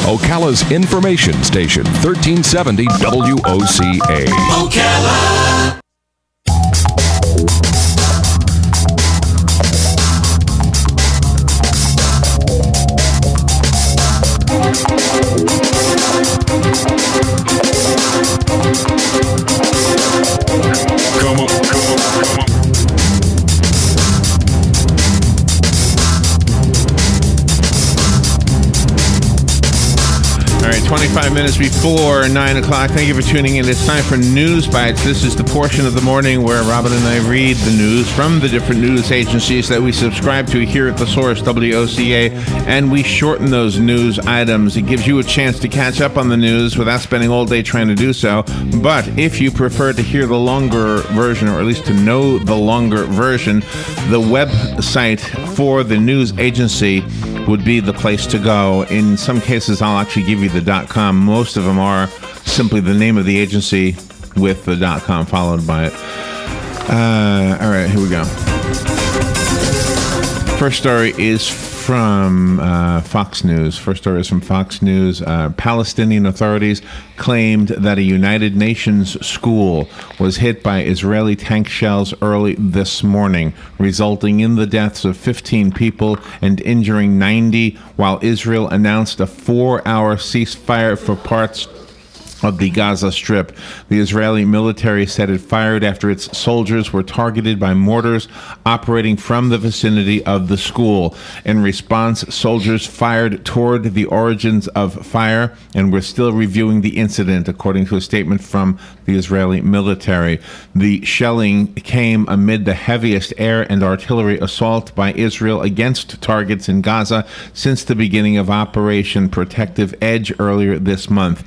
Ocala's information station, 1370 WOCA. Ocala. Come on. All right, 25 minutes before 9 o'clock. Thank you for tuning in. It's time for NewsBites. This is the portion of the morning where Robin and I read the news from the different news agencies that we subscribe to here at the source, WOCA, and we shorten those news items. It gives you a chance to catch up on the news without spending all day trying to do so. But if you prefer to hear the longer version, or at least to know the longer version, the website for the news agency would be the place to go. In some cases, I'll actually give you the .com. Most of them are simply the name of the agency with the .com followed by it. All right, here we go. First story is from Fox News. Palestinian authorities claimed that a United Nations school was hit by Israeli tank shells early this morning, resulting in the deaths of 15 people and injuring 90, while Israel announced a 4-hour ceasefire for parts of the Gaza Strip. The Israeli military said it fired after its soldiers were targeted by mortars operating from the vicinity of the school. In response, soldiers fired toward the origins of fire and were still reviewing the incident, according to a statement from the Israeli military. The shelling came amid the heaviest air and artillery assault by Israel against targets in Gaza since the beginning of Operation Protective Edge earlier this month.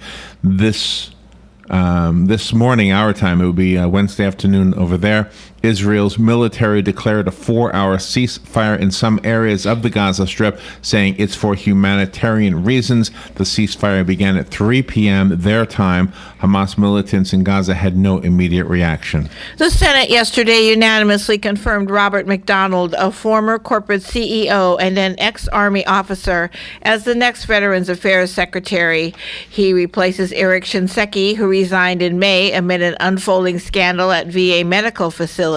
This morning, our time, it would be Wednesday afternoon over there, Israel's military declared a 4-hour ceasefire in some areas of the Gaza Strip, saying it's for humanitarian reasons. The ceasefire began at 3 p.m. their time. Hamas militants in Gaza had no immediate reaction. The Senate yesterday unanimously confirmed Robert McDonald, a former corporate CEO and an ex-Army officer, as the next Veterans Affairs Secretary. He replaces Eric Shinseki, who resigned in May amid an unfolding scandal at VA medical facilities.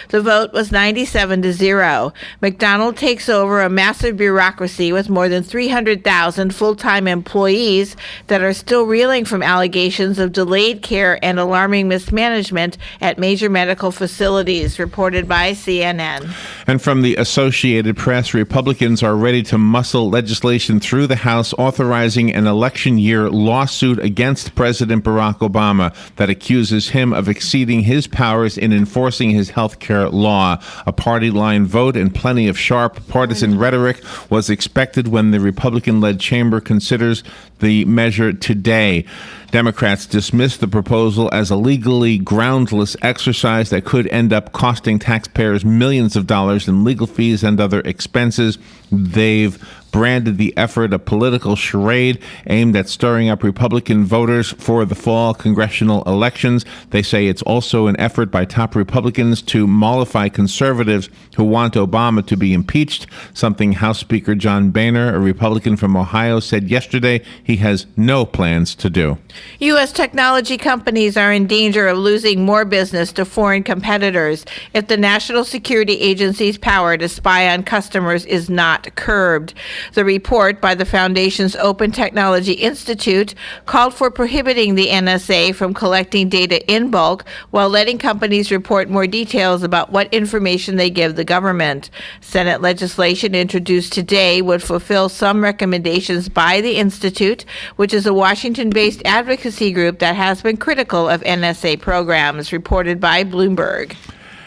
The vote was 97-0. McDonald takes over a massive bureaucracy with more than 300,000 full-time employees that are still reeling from allegations of delayed care and alarming mismanagement at major medical facilities, reported by CNN. And from the Associated Press, Republicans are ready to muscle legislation through the House authorizing an election year lawsuit against President Barack Obama that accuses him of exceeding his powers in enforcing his health care law. A party line vote and plenty of sharp partisan rhetoric was expected when the Republican-led chamber considers the measure today. Democrats dismissed the proposal as a legally groundless exercise that could end up costing taxpayers millions of dollars in legal fees and other expenses. They've branded the effort a political charade aimed at stirring up Republican voters for the fall congressional elections. They say it's also an effort by top Republicans to mollify conservatives who want Obama to be impeached, something House Speaker John Boehner, a Republican from Ohio, said yesterday he has no plans to do. U.S. technology companies are in danger of losing more business to foreign competitors if the National Security Agency's power to spy on customers is not curbed. The report by the Foundation's Open Technology Institute called for prohibiting the NSA from collecting data in bulk while letting companies report more details about what information they give the government. Senate legislation introduced today would fulfill some recommendations by the Institute, which is a Washington-based advocacy group that has been critical of NSA programs, reported by Bloomberg.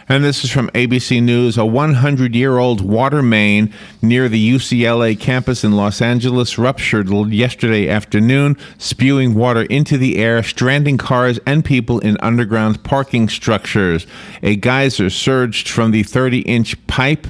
And this is from ABC News. A 100-year-old water main near the UCLA campus in Los Angeles ruptured yesterday afternoon, spewing water into the air, stranding cars and people in underground parking structures. A geyser surged from the 30-inch pipe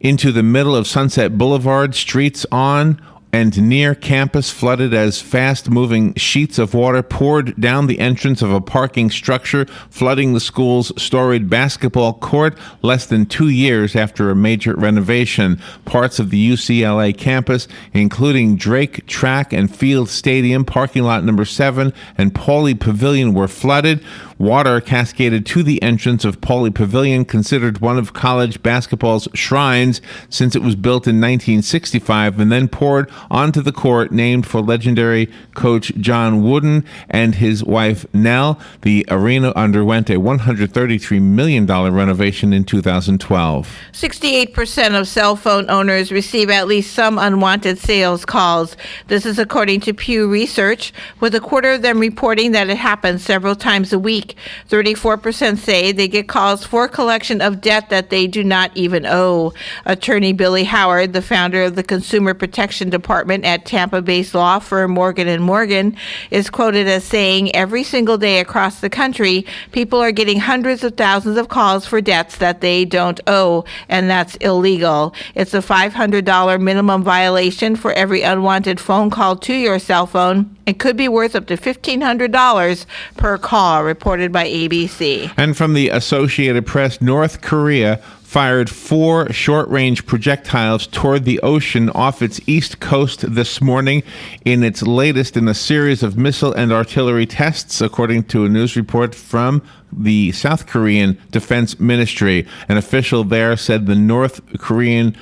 into the middle of Sunset Boulevard. Streets on and near campus flooded as fast-moving sheets of water poured down the entrance of a parking structure, flooding the school's storied basketball court less than 2 years after a major renovation. Parts of the UCLA campus, including Drake Track and Field Stadium, parking lot number 7, and Pauley Pavilion were flooded. Water cascaded to the entrance of Pauley Pavilion, considered one of college basketball's shrines since it was built in 1965, and then poured onto the court named for legendary coach John Wooden and his wife Nell. The arena underwent a $133 million renovation in 2012. 68% of cell phone owners receive at least some unwanted sales calls. This is according to Pew Research, with a quarter of them reporting that it happens several times a week. 34% say they get calls for collection of debt that they do not even owe. Attorney Billy Howard, the founder of the Consumer Protection Department at Tampa-based law firm Morgan & Morgan, is quoted as saying, "Every single day across the country, people are getting hundreds of thousands of calls for debts that they don't owe, and that's illegal. It's a $500 minimum violation for every unwanted phone call to your cell phone. It could be worth up to $1,500 per call," reported by ABC. And from the Associated Press, North Korea fired 4 short-range projectiles toward the ocean off its east coast this morning in its latest in a series of missile and artillery tests, according to a news report from the South Korean Defense Ministry. An official there said the North Korean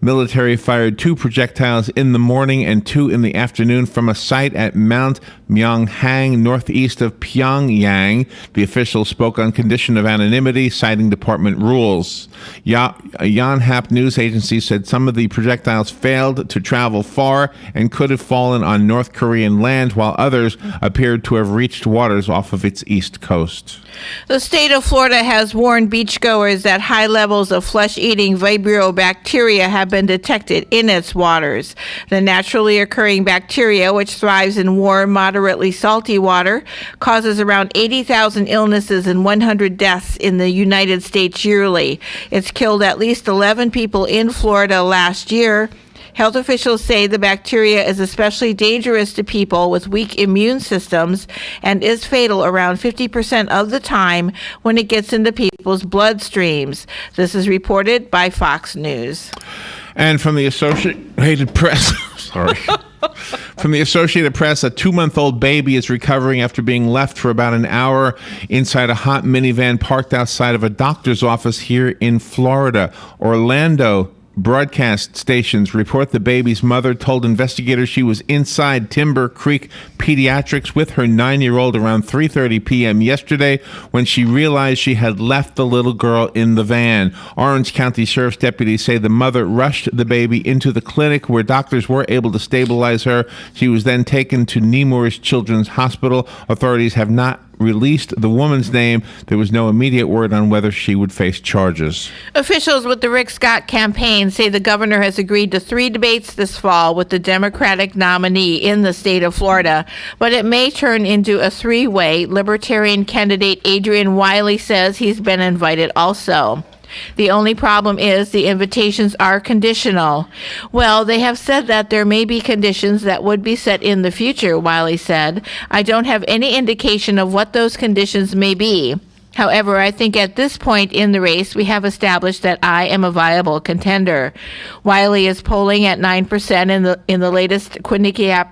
military fired 2 projectiles in the morning and 2 in the afternoon from a site at Mount Myeonghang, northeast of Pyongyang. The official spoke on condition of anonymity, citing department rules. Yonhap news agency said some of the projectiles failed to travel far and could have fallen on North Korean land, while others appeared to have reached waters off of its east coast. The state of Florida has warned beachgoers that high levels of flesh-eating Vibrio bacteria have been detected in its waters. The naturally occurring bacteria, which thrives in warm, moderately salty water, causes around 80,000 illnesses and 100 deaths in the United States yearly. It's killed at least 11 people in Florida last year. Health officials say the bacteria is especially dangerous to people with weak immune systems and is fatal around 50% of the time when it gets into people's bloodstreams. This is reported by Fox News. And from the Associated Press, From the Associated Press, a 2-month-old baby is recovering after being left for about an hour inside a hot minivan parked outside of a doctor's office here in Florida. Orlando broadcast stations report the baby's mother told investigators she was inside Timber Creek Pediatrics with her 9-year-old around 3:30 p.m. yesterday when she realized she had left the little girl in the van. Orange County Sheriff's deputies say the mother rushed the baby into the clinic where doctors were able to stabilize her. She was then taken to Nemours Children's Hospital. Authorities have not released the woman's name. There was no immediate word on whether she would face charges. Officials with the Rick Scott campaign say the governor has agreed to 3 debates this fall with the Democratic nominee in the state of Florida, but it may turn into a 3-way. Libertarian candidate Adrian Wiley says he's been invited also. The only problem is the invitations are conditional. Well, they have said that there may be conditions that would be set in the future, Wiley said. I don't have any indication of what those conditions may be. However, I think at this point in the race, we have established that I am a viable contender. Wiley is polling at 9% in the latest Quinnipiac.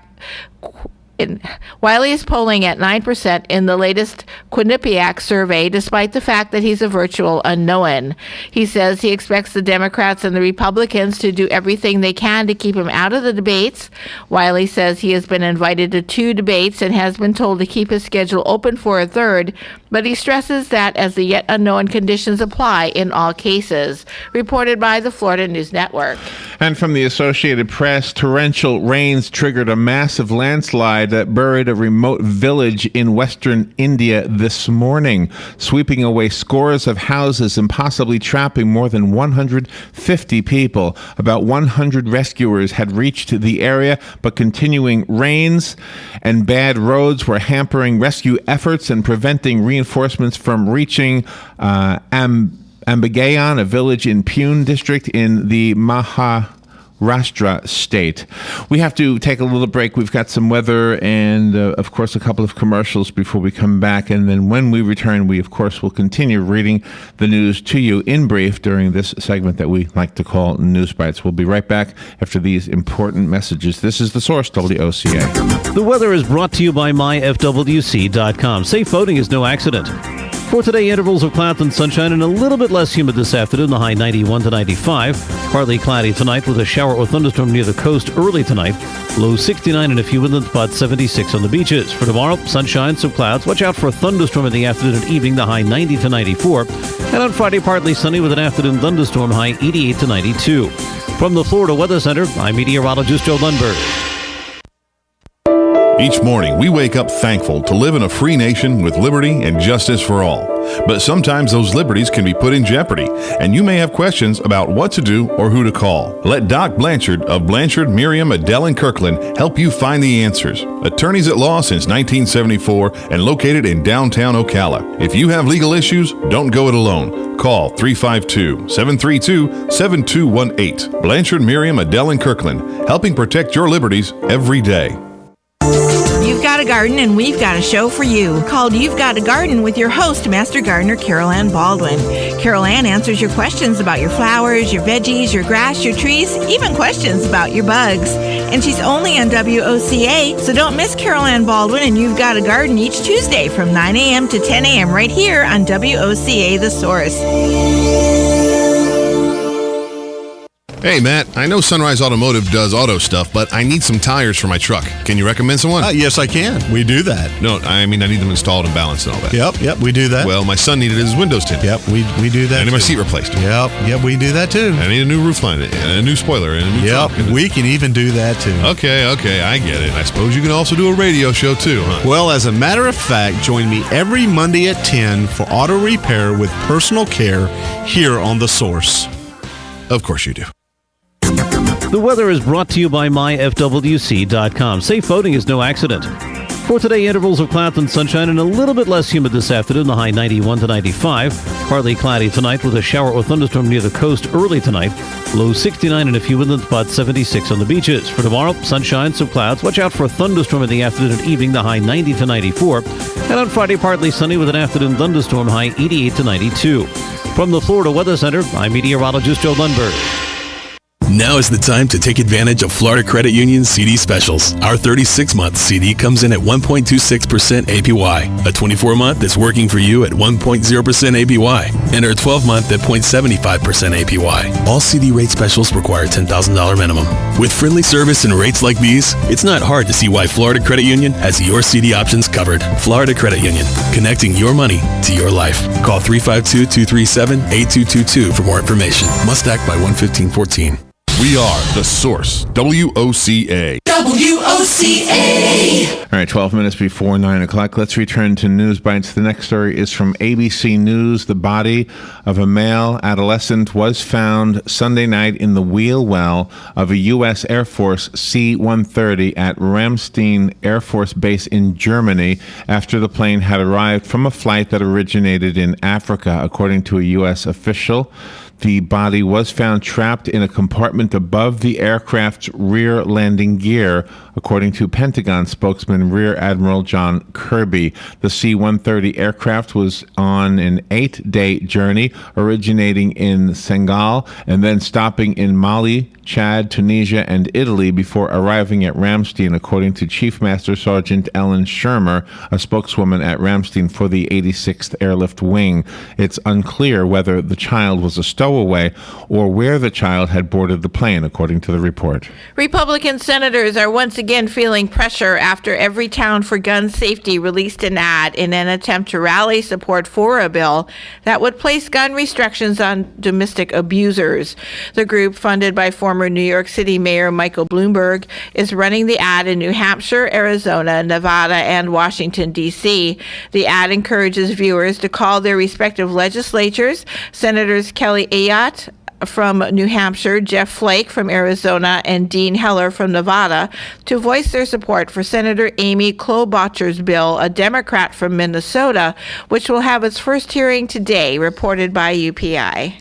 Wiley is polling at 9% in the latest Quinnipiac survey, despite the fact that he's a virtual unknown. He says he expects the Democrats and the Republicans to do everything they can to keep him out of the debates. Wiley says he has been invited to 2 debates and has been told to keep his schedule open for a 3rd, but he stresses that as the yet unknown conditions apply in all cases. Reported by the Florida News Network. And from the Associated Press, torrential rains triggered a massive landslide that buried a remote village in western India this morning, sweeping away scores of houses and possibly trapping more than 150 people. About 100 rescuers had reached the area, but continuing rains and bad roads were hampering rescue efforts and preventing reinforcements from reaching Ambagayan, a village in Pune district in the Maharashtra Maharashtra state. We have to take a little break. We've got some weather and, of course, a couple of commercials before we come back. And then when we return, we, of course, will continue reading the news to you in brief during this segment that we like to call NewsBites. We'll be right back after these important messages. This is The Source, WOCA. The weather is brought to you by myfwc.com. Safe boating is no accident. For today, intervals of clouds and sunshine and a little bit less humid this afternoon, the high 91 to 95. Partly cloudy tonight with a shower or thunderstorm near the coast early tonight. Low 69 and a few inland spots, 76 on the beaches. For tomorrow, sunshine, some clouds. Watch out for a thunderstorm in the afternoon and evening, the high 90 to 94. And on Friday, partly sunny with an afternoon thunderstorm, high 88 to 92. From the Florida Weather Center, I'm meteorologist Joe Lundberg. Each morning, we wake up thankful to live in a free nation with liberty and justice for all. But sometimes those liberties can be put in jeopardy, and you may have questions about what to do or who to call. Let Doc Blanchard of Blanchard, Miriam, Adele, and Kirkland help you find the answers. Attorneys at law since 1974 and located in downtown Ocala. If you have legal issues, don't go it alone. Call 352-732-7218. Blanchard, Miriam, Adele, and Kirkland, helping protect your liberties every day. You've got a garden and we've got a show for you called You've Got a Garden with your host, Master Gardener Carol Ann Baldwin. Carol Ann answers your questions about your flowers, your veggies, your grass, your trees, even questions about your bugs. And she's only on WOCA, so don't miss Carol Ann Baldwin and You've Got a Garden each Tuesday from 9 a.m. to 10 a.m. right here on WOCA The Source. Hey, Matt, I know Sunrise Automotive does auto stuff, but I need some tires for my truck. Can you recommend someone? Yes, I can. We do that. No, I mean, I need them installed and balanced and all that. Yep, we do that. Well, my son needed his windows tinted. Yep, we do that. I need too. my seat replaced. Yep, we do that too. I need a new roof line, and a new spoiler, and a new trunk. Yep, we can even do that too. Okay, I get it. I suppose you can also do a radio show too, huh? Well, as a matter of fact, join me every Monday at 10 for auto repair with personal care here on The Source. Of course you do. The weather is brought to you by myfwc.com. Safe boating is no accident. For today, intervals of clouds and sunshine and a little bit less humid this afternoon, the high 91 to 95. Partly cloudy tonight with a shower or thunderstorm near the coast early tonight. Low 69 and a few inland spots, 76 on the beaches. For tomorrow, sunshine, some clouds. Watch out for a thunderstorm in the afternoon and evening, the high 90 to 94. And on Friday, partly sunny with an afternoon thunderstorm, high 88 to 92. From the Florida Weather Center, I'm meteorologist Joe Lundberg. Now is the time to take advantage of Florida Credit Union's CD specials. Our 36-month CD comes in at 1.26% APY. A 24-month is working for you at 1.0% APY. And our 12-month at 0.75% APY. All CD rate specials require $10,000 minimum. With friendly service and rates like these, it's not hard to see why Florida Credit Union has your CD options covered. Florida Credit Union, connecting your money to your life. Call 352-237-8222 for more information. Must act by 1/15/14. We are The Source, WOCA. WOCA. All right, 12 minutes before 9 o'clock. Let's return to NewsBites. The next story is from ABC News. The body of a male adolescent was found Sunday night in the wheel well of a U.S. Air Force C-130 at Ramstein Air Force Base in Germany after the plane had arrived from a flight that originated in Africa, according to a U.S. official. The body was found trapped in a compartment above the aircraft's rear landing gear, according to Pentagon spokesman Rear Admiral John Kirby. The C-130 aircraft was on an 8-day journey originating in Senegal and then stopping in Mali, Chad, Tunisia, and Italy before arriving at Ramstein, according to Chief Master Sergeant Ellen Shermer, a spokeswoman at Ramstein for the 86th Airlift Wing. It's unclear whether the child was a stowaway or where the child had boarded the plane, according to the report. Republican senators are once again feeling pressure after Everytown for Gun Safety released an ad in an attempt to rally support for a bill that would place gun restrictions on domestic abusers. The group, funded by former New York City Mayor Michael Bloomberg, is running the ad in New Hampshire, Arizona, Nevada, and Washington, D.C. The ad encourages viewers to call their respective legislatures. Senators Kelly Ayotte from New Hampshire, Jeff Flake from Arizona, and Dean Heller from Nevada to voice their support for Senator Amy Klobuchar's bill, a Democrat from Minnesota, which will have its first hearing today, reported by UPI.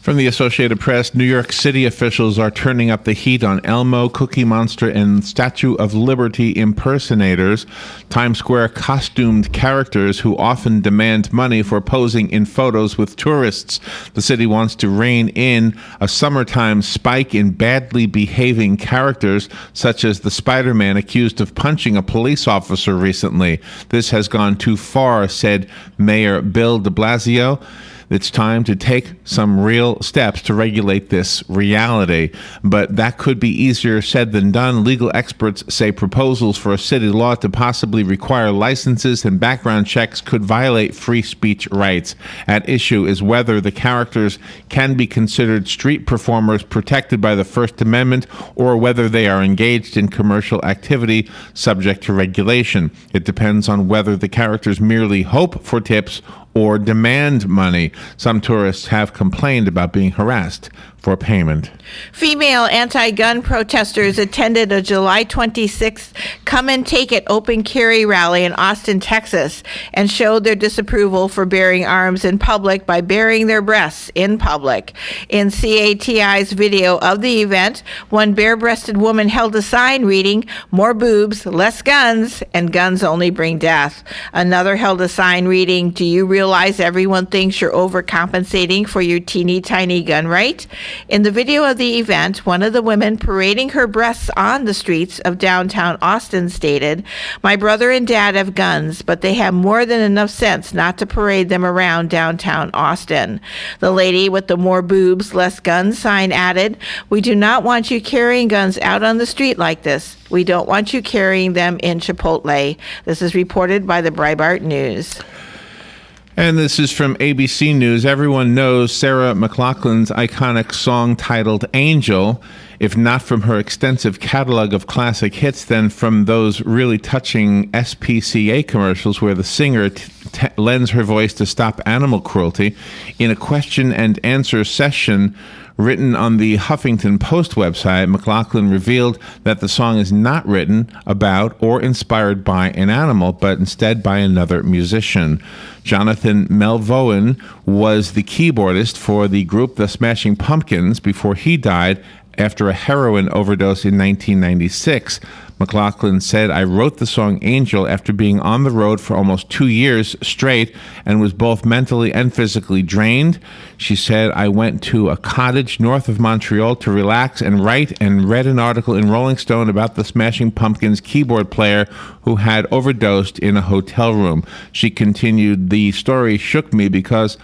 From the Associated Press, New York City officials are turning up the heat on Elmo, Cookie Monster, and Statue of Liberty impersonators, Times Square costumed characters who often demand money for posing in photos with tourists. The city wants to rein in a summertime spike in badly behaving characters, such as the Spider-Man accused of punching a police officer recently. This has gone too far, said Mayor Bill de Blasio. It's time to take some real steps to regulate this reality. But that could be easier said than done. Legal experts say proposals for a city law to possibly require licenses and background checks could violate free speech rights. At issue is whether the characters can be considered street performers protected by the First Amendment or whether they are engaged in commercial activity subject to regulation. It depends on whether the characters merely hope for tips or demand money. Some tourists have complained about being harassed for payment. Female anti-gun protesters attended a July 26th Come and Take It open carry rally in Austin, Texas, and showed their disapproval for bearing arms in public by baring their breasts in public. In CATI's video of the event, one bare-breasted woman held a sign reading, "More boobs, less guns, and guns only bring death." Another held a sign reading, "Do you realize everyone thinks you're overcompensating for your teeny tiny gun right?" In the video of the event, one of the women parading her breasts on the streets of downtown Austin stated, "My brother and dad have guns, but they have more than enough sense not to parade them around downtown Austin." The lady with the "More boobs, less guns" sign added, "We do not want you carrying guns out on the street like this. We don't want you carrying them in Chipotle." This is reported by the Breitbart News. And this is from ABC News. Everyone knows Sarah McLachlan's iconic song titled Angel. If not from her extensive catalog of classic hits, then from those really touching SPCA commercials where the singer lends her voice to stop animal cruelty. In a question and answer session written on the Huffington Post website, McLachlan revealed that the song is not written about or inspired by an animal, but instead by another musician. Jonathan Melvoin was the keyboardist for the group The Smashing Pumpkins before he died after a heroin overdose in 1996. McLachlan said, "I wrote the song Angel after being on the road for almost 2 years straight and was both mentally and physically drained." She said, "I went to a cottage north of Montreal to relax and write and read an article in Rolling Stone about the Smashing Pumpkins keyboard player who had overdosed in a hotel room." She continued, "The story shook me because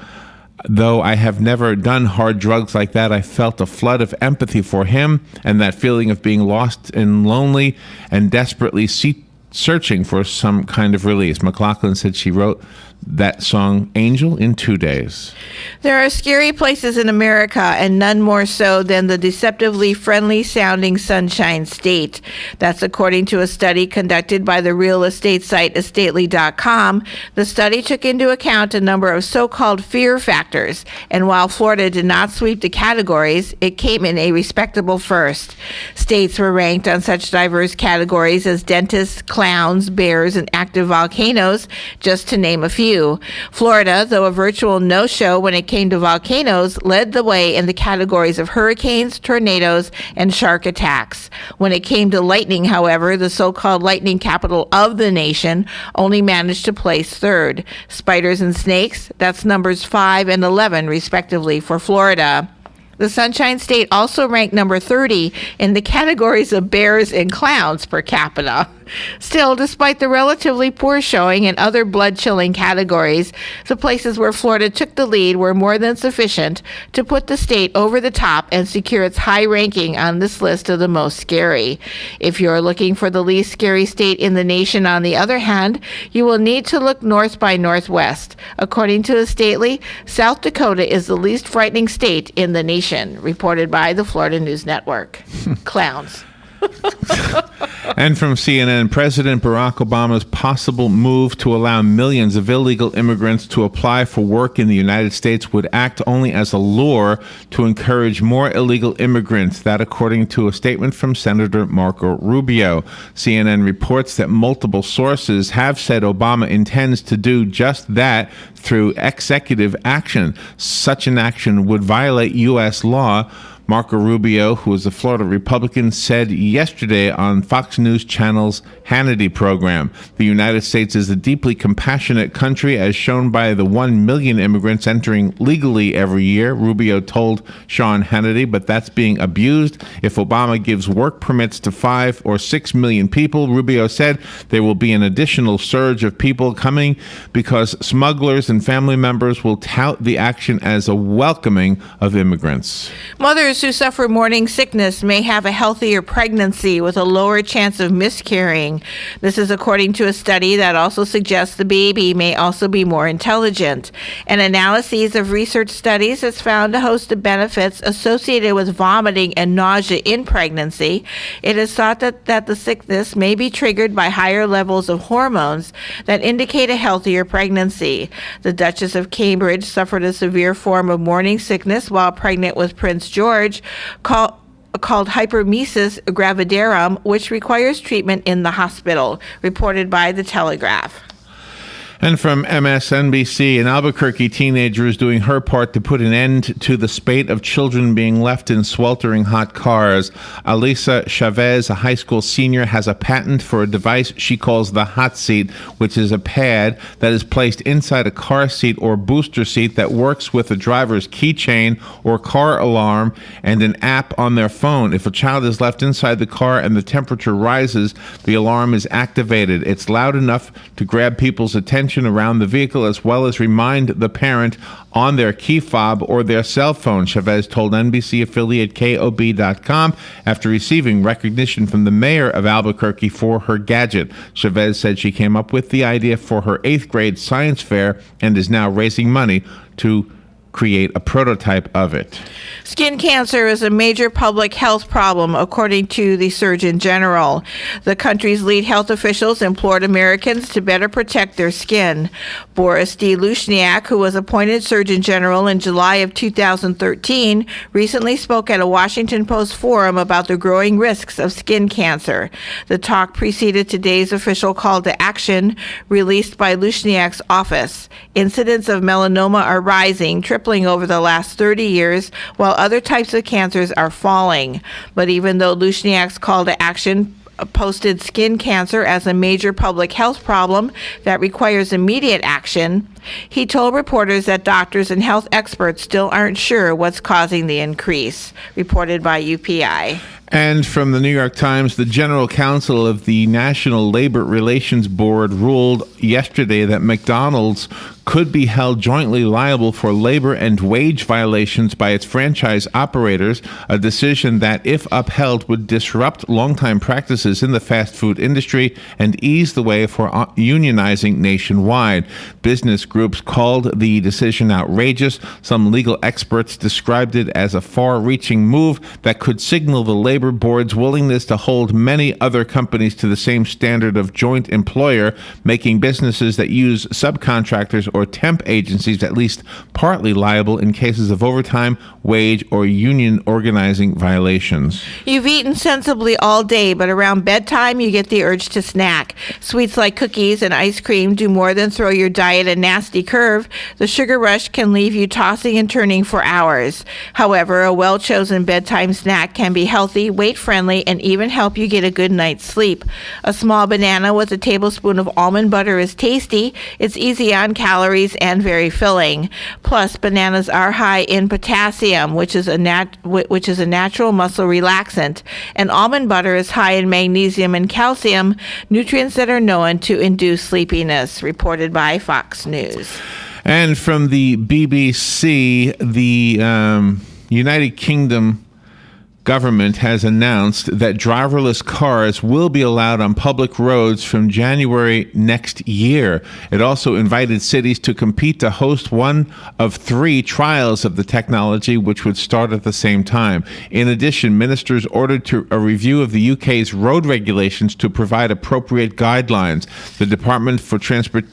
though I have never done hard drugs like that, I felt a flood of empathy for him and that feeling of being lost and lonely and desperately searching for some kind of release." McLachlan said she wrote that song Angel in 2 days. There are scary places in America, and none more so than the deceptively friendly-sounding Sunshine State. That's according to a study conducted by the real estate site Estately.com. The study took into account a number of so-called fear factors, and while Florida did not sweep the categories, it came in a respectable first. States were ranked on such diverse categories as dentists, clowns, bears, and active volcanoes, just to name a few. Florida, though a virtual no-show when it came to volcanoes, led the way in the categories of hurricanes, tornadoes, and shark attacks. When it came to lightning, however, the so-called lightning capital of the nation only managed to place third. Spiders and snakes, that's numbers 5 and 11, respectively, for Florida. The Sunshine State also ranked number 30 in the categories of bears and clowns per capita. Still, despite the relatively poor showing in other blood-chilling categories, the places where Florida took the lead were more than sufficient to put the state over the top and secure its high ranking on this list of the most scary. If you're looking for the least scary state in the nation, on the other hand, you will need to look north by northwest. According to Estately, South Dakota is the least frightening state in the nation, reported by the Florida News Network. Clowns. And from CNN, President Barack Obama's possible move to allow millions of illegal immigrants to apply for work in the United States would act only as a lure to encourage more illegal immigrants. That, according to a statement from Senator Marco Rubio. CNN reports that multiple sources have said Obama intends to do just that through executive action. Such an action would violate U.S. law. Marco Rubio, who is a Florida Republican, said yesterday on Fox News Channel's Hannity program, the United States is a deeply compassionate country, as shown by the 1 million immigrants entering legally every year, Rubio told Sean Hannity, but that's being abused. If Obama gives work permits to 5 or 6 million people, Rubio said, there will be an additional surge of people coming because smugglers and family members will tout the action as a welcoming of immigrants. Mothers who suffer morning sickness may have a healthier pregnancy with a lower chance of miscarrying. This is according to a study that also suggests the baby may also be more intelligent. An analysis of research studies has found a host of benefits associated with vomiting and nausea in pregnancy. It is thought that the sickness may be triggered by higher levels of hormones that indicate a healthier pregnancy. The Duchess of Cambridge suffered a severe form of morning sickness while pregnant with Prince George, called hyperemesis gravidarum, which requires treatment in the hospital, reported by The Telegraph. And from MSNBC, an Albuquerque teenager is doing her part to put an end to the spate of children being left in sweltering hot cars. Alisa Chavez, a high school senior, has a patent for a device she calls the hot seat, which is a pad that is placed inside a car seat or booster seat that works with a driver's keychain or car alarm and an app on their phone. If a child is left inside the car and the temperature rises, the alarm is activated. It's loud enough to grab people's attention around the vehicle, as well as remind the parent on their key fob or their cell phone, Chavez told NBC affiliate KOB.com after receiving recognition from the mayor of Albuquerque for her gadget. Chavez said she came up with the idea for her 8th grade science fair and is now raising money to create a prototype of it. Skin cancer is a major public health problem, according to the Surgeon General. The country's lead health officials implored Americans to better protect their skin. Boris D. Lushniak, who was appointed Surgeon General in July of 2013, recently spoke at a Washington Post forum about the growing risks of skin cancer. The talk preceded today's official call to action released by Lushniak's office. Incidents of melanoma are rising, tripling over the last 30 years, while other types of cancers are falling. But even though Lushniak's call to action posted skin cancer as a major public health problem that requires immediate action, he told reporters that doctors and health experts still aren't sure what's causing the increase, reported by UPI. And from the New York Times, the General Counsel of the National Labor Relations Board ruled yesterday that McDonald's could be held jointly liable for labor and wage violations by its franchise operators, a decision that, if upheld, would disrupt longtime practices in the fast food industry and ease the way for unionizing nationwide. Business groups called the decision outrageous. Some legal experts described it as a far-reaching move that could signal the labor board's willingness to hold many other companies to the same standard of joint employer, making businesses that use subcontractors or temp agencies at least partly liable in cases of overtime, wage, or union organizing violations. You've eaten sensibly all day, but around bedtime you get the urge to snack. Sweets like cookies and ice cream do more than throw your diet a nasty curve. The sugar rush can leave you tossing and turning for hours. However, a well-chosen bedtime snack can be healthy, weight-friendly, and even help you get a good night's sleep. A small banana with a tablespoon of almond butter is tasty. It's easy on calories and very filling. Plus, bananas are high in potassium, which is a natural muscle relaxant, and almond butter is high in magnesium and calcium, nutrients that are known to induce sleepiness, reported by Fox News. And from the BBC, the United Kingdom government has announced that driverless cars will be allowed on public roads from January next year. It also invited cities to compete to host one of 3 trials of the technology, which would start at the same time. In addition, ministers ordered a review of the UK's road regulations to provide appropriate guidelines. The Department for Transport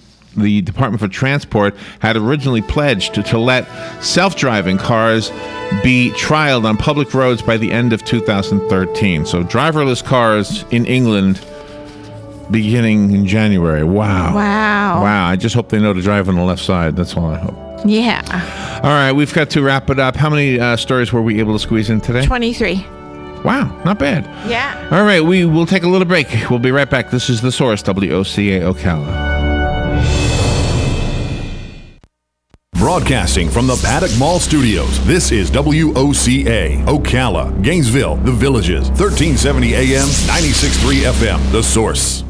had originally pledged to let self-driving cars be trialed on public roads by the end of 2013. So driverless cars in England beginning in January. Wow. I just hope they know to drive on the left side. That's all I hope. Yeah. All right, we've got to wrap it up. How many stories were we able to squeeze in today? 23. Wow, not bad. Yeah. All right, we will take a little break. We'll be right back. This is The Source, WOCA Ocala. Broadcasting from the Paddock Mall Studios, this is WOCA, Ocala, Gainesville, The Villages, 1370 AM, 96.3 FM, The Source.